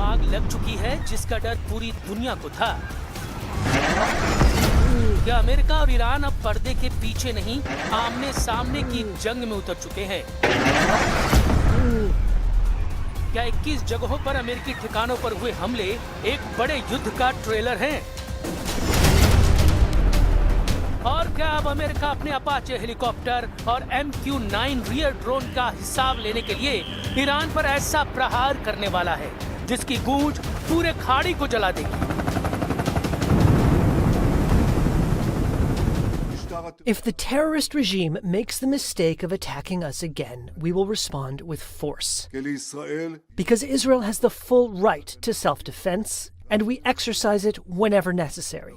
आग लग चुकी है जिसका डर पूरी दुनिया को था। क्या अमेरिका और ईरान अब पर्दे के पीछे नहीं, आमने सामने की जंग में उतर चुके हैं? क्या 21 जगहों पर अमेरिकी ठिकानों पर हुए हमले एक बड़े युद्ध का ट्रेलर हैं? और क्या अब अमेरिका अपने अपाचे हेलीकॉप्टर और MQ-9 रियर ड्रोन का हिसाब लेने के लिए ईरान पर ऐसा प्रहार करने वाला है जिसकी गूंज पूरे खाड़ी को जला देगी? If the terrorist regime makes the mistake of attacking us again, we will respond with force. Because Israel has the full right to self-defense, and we exercise it whenever necessary.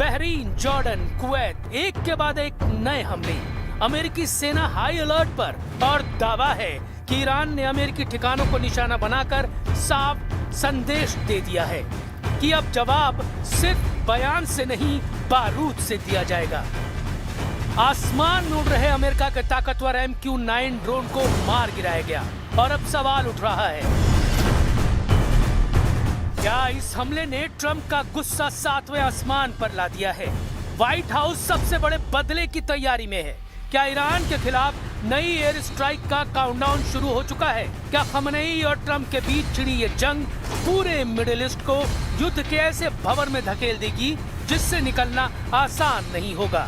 Bahrain, Jordan, Kuwait, एक के बाद एक नए हमले। अमेरिकी सेना high alert पर और दावा है कि ईरान ने अमेरिकी ठिकानों को निशाना बनाकर साफ संदेश दे दिया है कि अब जवाब सिर्फ बयान से नहीं, बारूद से दिया जाएगा। आसमान में उड़ रहे अमेरिका के ताकतवर MQ-9 ड्रोन को मार गिराया गया और अब सवाल उठ रहा है, क्या इस हमले ने ट्रंप का गुस्सा 7वें आसमान पर ला दिया है? व्हाइट हाउस सबसे बड़े बदले की तैयारी में है। क्या ईरान के खिलाफ नई एयर स्ट्राइक का काउंटडाउन शुरू हो चुका है? क्या खमनेई और ट्रंप के बीच छिड़ी ये जंग पूरे मिडिल ईस्ट को युद्ध के ऐसे भंवर में धकेल देगी जिससे निकलना आसान नहीं होगा?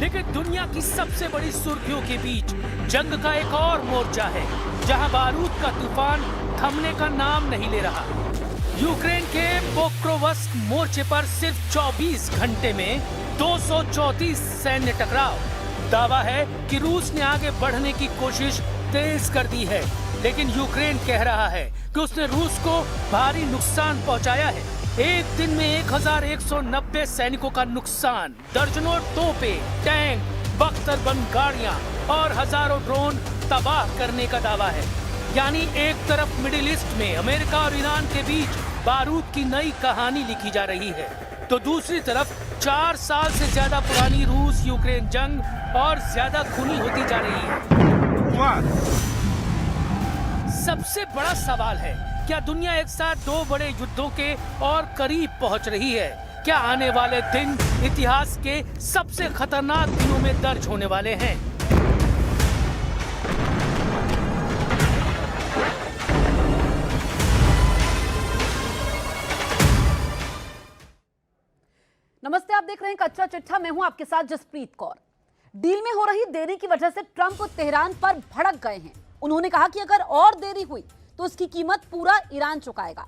लेकिन दुनिया की सबसे बड़ी सुर्खियों के बीच जंग का एक और मोर्चा है जहां बारूद का तूफान थमने का नाम नहीं ले रहा। यूक्रेन के पोक्रोवस्क मोर्चे पर सिर्फ 24 घंटे में 234 सैन्य टकराव। दावा है कि रूस ने आगे बढ़ने की कोशिश तेज कर दी है, लेकिन यूक्रेन कह रहा है कि उसने रूस को भारी नुकसान पहुंचाया है। एक दिन में 1190 सैनिकों का नुकसान, दर्जनों तोपें, टैंक, बख्तरबंद गाड़ियां और हजारों ड्रोन तबाह करने का दावा है। यानी एक तरफ मिडिल ईस्ट में अमेरिका और ईरान के बीच बारूद की नई कहानी लिखी जा रही है, तो दूसरी तरफ 4 साल से ज्यादा पुरानी रूस यूक्रेन जंग और ज्यादा खूनी होती जा रही है। सबसे बड़ा सवाल है, क्या दुनिया एक साथ 2 बड़े युद्धों के और करीब पहुंच रही है? क्या आने वाले दिन इतिहास के सबसे खतरनाक दिनों में दर्ज होने वाले हैं? नमस्ते, आप देख रहे हैं कच्चा चिट्ठा। मैं हूं आपके साथ जसप्रीत कौर। डील में हो रही देरी की वजह से ट्रंप तेहरान पर भड़क गए हैं। उन्होंने कहा कि अगर और देरी हुई तो उसकी कीमत पूरा ईरान चुकाएगा।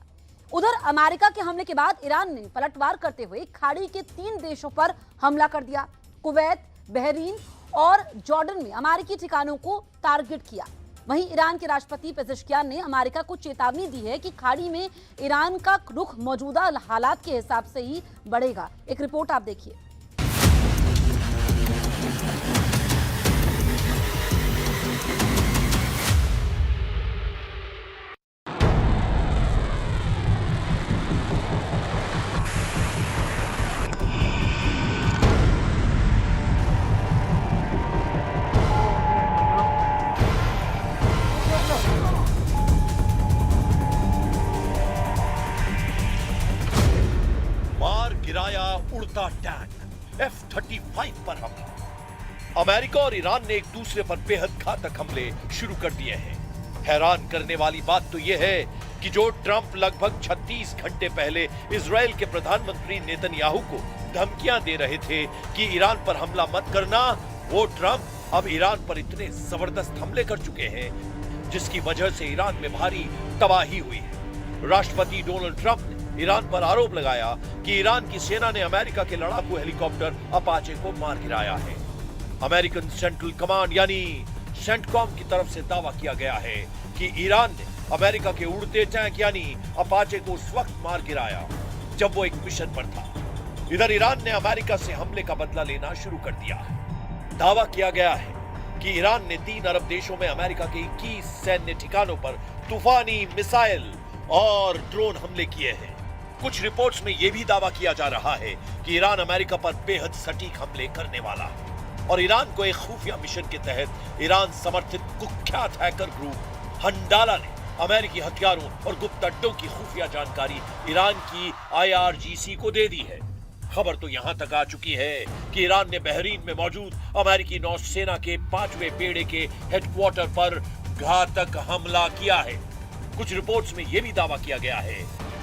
उधर अमेरिका के हमले के बाद ईरान ने पलटवार करते हुए खाड़ी के 3 देशों पर हमला कर दिया। कुवैत, बहरीन और जॉर्डन में अमेरिकी ठिकानों को टारगेट किया। वहीं ईरान के राष्ट्रपति पेजेश्कियान ने अमेरिका को चेतावनी दी है कि खाड़ी में ईरान का रुख मौजूदा हालात के हिसाब से ही बढ़ेगा। एक रिपोर्ट आप देखिए। गिराया उड़ता टैंक F-35 पर हमला। अमेरिका और ईरान ने एक दूसरे पर बेहद घातक हमले शुरू कर दिए हैं। हैरान करने वाली बात तो यह है कि जो ट्रंप लगभग 36 घंटे पहले इजराइल के प्रधानमंत्री नेतन्याहू को धमकियां दे रहे थे कि ईरान पर हमला मत करना, वो ट्रंप अब ईरान पर इतने जबरदस्त हमले कर चुके हैं जिसकी वजह से ईरान में भारी तबाही हुई है। राष्ट्रपति डोनाल्ड ट्रंप ने ईरान पर आरोप लगाया कि ईरान की सेना ने अमेरिका के लड़ाकू हेलीकॉप्टर अपाचे को मार गिराया है। अमेरिकन सेंट्रल कमांड यानी सेंटकॉम की तरफ से दावा किया गया है कि ईरान ने अमेरिका के उड़ते टैंक यानी अपाचे को उस वक्त मार गिराया जब वो एक मिशन पर था। इधर ईरान ने अमेरिका से हमले का बदला लेना शुरू कर दिया है। दावा किया गया है कि ईरान ने 3 अरब देशों में अमेरिका के 21 सैन्य ठिकानों पर तूफानी मिसाइल और ड्रोन हमले किए हैं। कुछ रिपोर्ट्स में यह भी दावा किया जा रहा है कि ईरान अमेरिका पर बेहद सटीक हमले करने वाला है और ईरान को एक खुफिया मिशन के तहत ईरान समर्थित कुख्यात हैकर ग्रुप हंडाला ने अमेरिकी हथियारों और गुप्त अड्डों की खुफिया जानकारी ईरान की IRGC को दे दी है। खबर तो यहां तक आ चुकी है कि ईरान ने बहरीन में मौजूद अमेरिकी नौसेना के 5वें बेड़े के हेडक्वार्टर पर घातक हमला किया है। कुछ रिपोर्ट्स में यह भी दावा किया गया है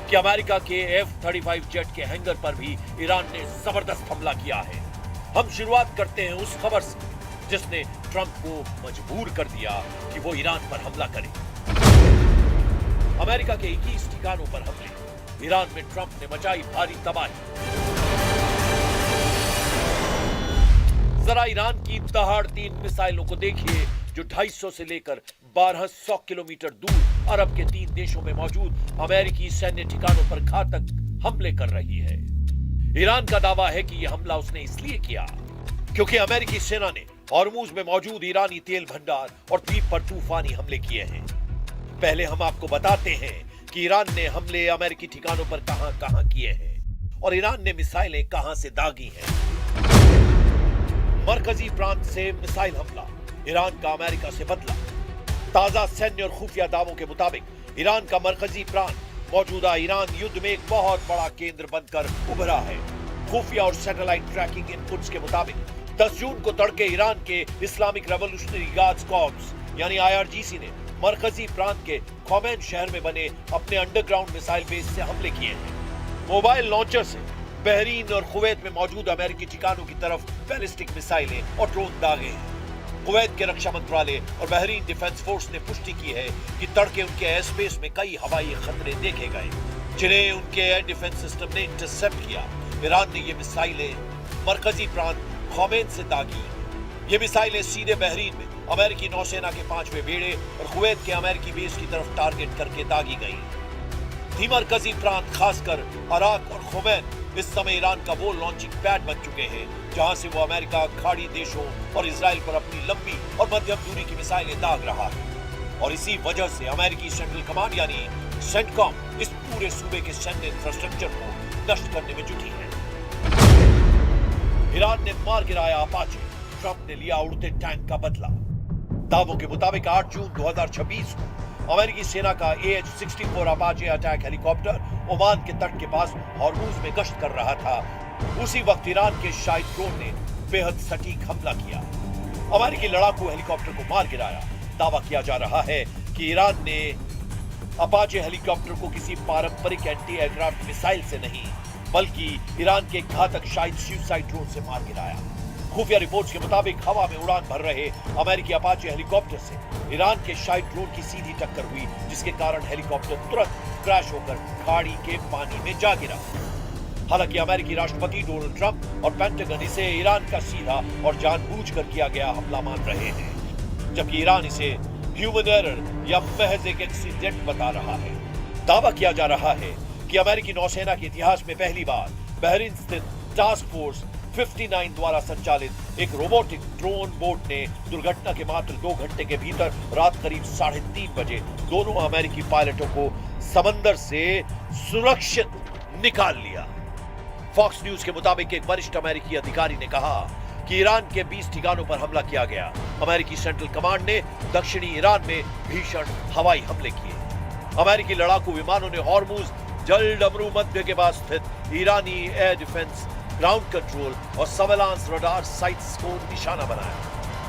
कि अमेरिका के F-35 जेट के हैंगर पर भी ईरान ने जबरदस्त हमला किया है। हम शुरुआत करते हैं उस खबर से जिसने ट्रंप को मजबूर कर दिया कि वो ईरान पर हमला करे। अमेरिका के 21 ठिकानों पर हमले, ईरान में ट्रंप ने मचाई भारी तबाही। जरा ईरान की दहाड़ती मिसाइलों को देखिए जो 250 से लेकर 1200 किलोमीटर दूर अरब के 3 देशों में मौजूद अमेरिकी सैन्य ठिकानों पर घातक हमले कर रही है। ईरान का दावा है कि यह हमला उसने इसलिए किया क्योंकि अमेरिकी सेना ने हॉर्मुज में मौजूद ईरानी तेल भंडार और द्वीप पर तूफानी हमले किए हैं। पहले हम आपको बताते हैं कि ईरान ने हमले अमेरिकी ठिकानों पर कहां-कहां किए हैं और ईरान ने मिसाइलें कहां से दागी हैं। मरकजी प्रांत से मिसाइल हमला, ईरान का अमेरिका से बदला। ताजा सैन्य और खुफिया दावों के मुताबिक ईरान का मरकजी प्रांत मौजूदा ईरान युद्ध में एक बहुत बड़ा केंद्र बनकर उभरा है। खुफिया और सैटेलाइट ट्रैकिंग इनपुट्स के मुताबिक 10 जून को तड़के ईरान के इस्लामिक रेवोल्यूशनरी गार्ड्स कॉर्प्स यानी IRGC ने मरकजी प्रांत के खोमेन शहर में बने अपने अंडरग्राउंड मिसाइल बेस से हमले किए हैं। मोबाइल लॉन्चर से बहरीन और कुवैत में मौजूद अमेरिकी ठिकानों की तरफ बैलिस्टिक मिसाइलें और ड्रोन दागे हैं। कुवैत के रक्षा मंत्रालय और बहरीन डिफेंस फोर्स ने पुष्टि की है कि तड़के उनके एयर स्पेस में कई हवाई खतरे देखे गए जिन्हें उनके एयर डिफेंस सिस्टम ने इंटरसेप्ट किया। ईरान ने ये मिसाइलें मरकजी प्रांत खोमेन से दागी। ये मिसाइलें सीधे बहरीन में अमेरिकी नौसेना के 5वें बेड़े और कुवैत के अमेरिकी बेस की तरफ टारगेट करके दागी गई। मरकजी प्रांत खासकर अराक और खोमेन इस समय ईरान का वो लॉन्चिंग पैड बन चुके हैं जहां से वो अमेरिका, खाड़ी देशों और इजराइल पर अपनी लंबी और मध्यम दूरी की मिसाइलें दाग रहा है। और इसी वजह से अमेरिकी सेंट्रल कमांड यानी सेंटकॉम इस पूरे सूबे के सैन्य इंफ्रास्ट्रक्चर को नष्ट करने में जुटी है। ईरान ने मार गिराया अपाचे, ट्रंप ने लिया उड़ते टैंक का बदला। दावों के मुताबिक 8 जून 2026 को अमेरिकी सेना का AH-64 Apache attack helicopter Oman के तट के पास हॉर्मुज में गश्त कर रहा था। उसी वक्त ईरान के शाहिद ड्रोन ने बेहद सटीक हमला किया, अमेरिकी लड़ाकू हेलीकॉप्टर को मार गिराया। दावा किया जा रहा है कि ईरान ने अपाचे हेलीकॉप्टर को किसी पारंपरिक एंटी एयरक्राफ्ट मिसाइल से नहीं बल्कि ईरान के घातक शाहिद सुसाइड ड्रोन से मार गिराया। खुफिया रिपोर्ट्स के मुताबिक हवा में उड़ान भर रहे अमेरिकी अपाचे हेलीकॉप्टर से ईरान के शाहिद ड्रोन की सीधी टक्कर हुई जिसके कारण हेलीकॉप्टर तुरंत क्रैश होकर खाड़ी के पानी में जा गिरा। हालांकि अमेरिकी राष्ट्रपति डोनाल्ड ट्रंप और पेंटागन इसे ईरान का सीधा और जानबूझकर किया गया हमला मान रहे हैं, जबकि ईरान इसे ह्यूमन एरर या महज एक एक्सीडेंट बता रहा है। दावा किया जा रहा है कि अमेरिकी नौसेना के इतिहास में पहली बार बहरीन स्थित टास्क फोर्स 59 द्वारा संचालित एक रोबोटिक ड्रोन बोट ने दुर्घटना के मात्र 2 घंटे के भीतर रात करीब 3:30 बजे दोनों अमेरिकी पायलटों को समंदर से सुरक्षित निकाल लिया। फॉक्स न्यूज के मुताबिक एक वरिष्ठ अमेरिकी अधिकारी ने कहा कि ईरान के 20 ठिकानों पर हमला किया गया। अमेरिकी सेंट्रल कमांड ने दक्षिणी ईरान में भीषण हवाई हमले किए। अमेरिकी लड़ाकू विमानों ने हॉर्मुज जल डमरू मध्य के पास स्थित ईरानी एयर डिफेंस, ग्राउंड कंट्रोल और सर्वेलांस रडार साइट्स को निशाना बनाया।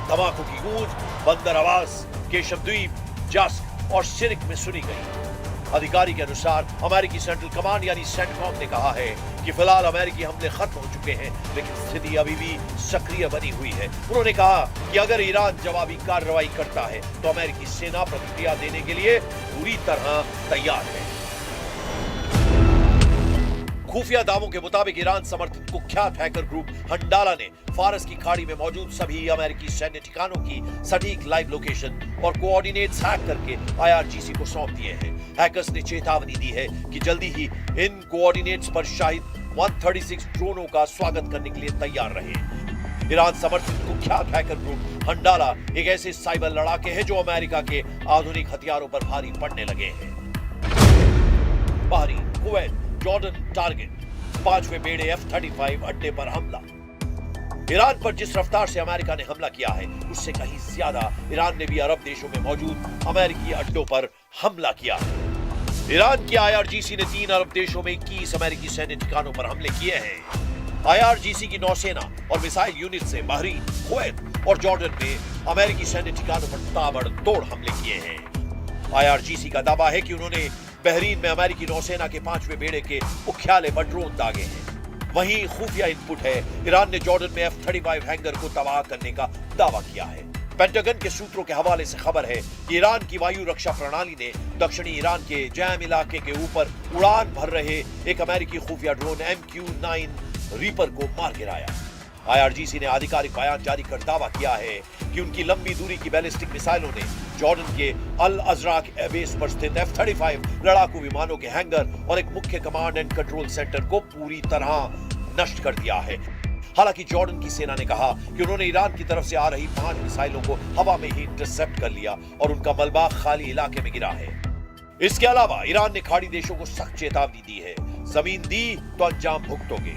धमाकों की गूंज बंदर आवास, केशव द्वीप, जास्क और शिर्क में सुनी गई। अधिकारी के अनुसार अमेरिकी सेंट्रल कमांड यानी सेंटकॉम ने कहा है कि फिलहाल अमेरिकी हमले खत्म हो चुके हैं लेकिन स्थिति अभी भी सक्रिय बनी हुई है। उन्होंने कहा कि अगर ईरान जवाबी कार्रवाई करता है तो अमेरिकी सेना प्रतिक्रिया देने के लिए पूरी तरह तैयार है। खुफिया दावों के मुताबिक ईरान समर्थित कुख्यात हैकर ग्रुप हंडाला ने फारस की खाड़ी में मौजूद सभी अमेरिकी सैन्य ठिकानों की सटीक लाइव लोकेशन और कोऑर्डिनेट्स हैक करके IRGC को सौंप दिए हैं। हैकर्स ने चेतावनी दी है कि जल्दी ही इन कोऑर्डिनेट्स पर शाहिद 136 ड्रोनों का स्वागत करने के लिए तैयार रहे। ईरान समर्थित कुख्यात हैकर ग्रुप हंडाला एक ऐसे साइबर लड़ाके हैं जो अमेरिका के आधुनिक हथियारों पर भारी पड़ने लगे हैं। बहरीन, कुवैत, जॉर्डन टारगेट, 5वें बेड़े F-35 अड्डे पर हमला। ईरान पर जिस रफ्तार से अमेरिका ने हमला किया है उससे कहीं ज्यादा ईरान ने भी अरब देशों में मौजूद अमेरिकी अड्डों पर हमला किया है। ईरान की IRGC ने 3 अरब देशों में 21 अमेरिकी सैन्य ठिकानों पर हमले किए हैं। IRGC की नौसेना और मिसाइल यूनिट से बहरीन, कुवैत और जॉर्डन में अमेरिकी सैन्य ठिकानों पर ताबड़तोड़ हमले किए हैं। IRGC का दावा है कि उन्होंने बहरीन में अमेरिकी नौसेना के 5वें बेड़े के मुख्यालय पर ड्रोन दागे हैं। वहीं खुफिया इनपुट है, ईरान ने जॉर्डन में F-35 हैंगर को तबाह करने का दावा किया है। पेंटागन के सूत्रों के हवाले से खबर है कि ईरान की वायु रक्षा प्रणाली ने दक्षिणी ईरान के जैम इलाके के ऊपर उड़ान भर रहे एक अमेरिकी खुफिया ड्रोन MQ-9 रीपर को मार गिराया। IRGC ने आधिकारिक बयान जारी कर दावा किया है कि उनकी लंबी दूरी की बैलिस्टिक मिसाइलों ने जॉर्डन के अल अजराक एयरबेस पर स्थित F-35 लड़ाकू विमानों के हैंगर और एक मुख्य कमांड एंड कंट्रोल सेंटर को पूरी तरह नष्ट कर दिया है। हालांकि जॉर्डन की सेना ने कहा कि उन्होंने ईरान की तरफ से आ रही 5 मिसाइलों को हवा में ही इंटरसेप्ट कर लिया और उनका मलबा खाली इलाके में गिरा है। इसके अलावा ईरान ने खाड़ी देशों को सख्त चेतावनी दी है, जमीन दी तो अंजाम भुगतोगे।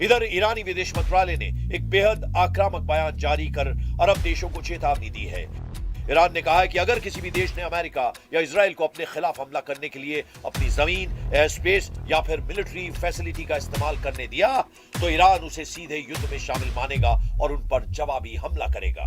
इधर ईरानी विदेश मंत्रालय ने एक बेहद आक्रामक बयान जारी कर अरब देशों को चेतावनी दी है। ईरान ने कहा है कि अगर किसी भी देश ने अमेरिका या इजराइल को अपने खिलाफ हमला करने के लिए अपनी जमीन, एयर स्पेस या फिर मिलिट्री फैसिलिटी का इस्तेमाल करने दिया तो ईरान उसे सीधे युद्ध में शामिल मानेगा और उन पर जवाबी हमला करेगा।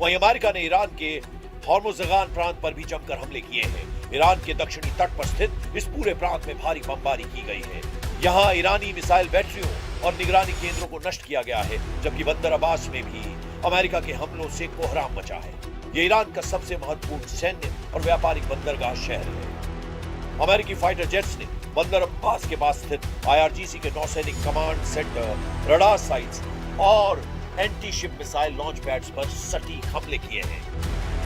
वहीं अमेरिका ने ईरान के हॉर्मुज़गान प्रांत पर भी जमकर हमले किए हैं। ईरान के दक्षिणी तट पर स्थित इस पूरे प्रांत में भारी बमबारी की गई है। यहाँ ईरानी मिसाइल बैटरियों और निगरानी केंद्रों को नष्ट किया गया है, जबकि बंदर अब्बास में भी अमेरिका के हमलों से कोहराम मचा है। ये ईरान का सबसे महत्वपूर्ण सैन्य और व्यापारिक बंदरगाह शहर है। अमेरिकी फाइटर जेट्स ने बंदर अब्बास के पास स्थित IRGC के नौसैनिक कमांड सेंटर, रडार साइट्स और anti ship missile launch pads पर सटीक हमले किए हैं।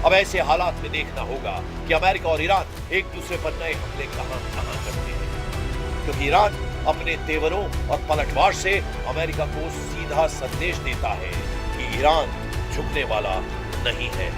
अब ऐसे हालात में देखना होगा कि अमेरिका और ईरान एक दूसरे पर नए हमले कहां करते हैं, क्योंकि ईरान अपने तेवरों और पलटवार से अमेरिका को सीधा संदेश देता है कि ईरान झुकने वाला नहीं है।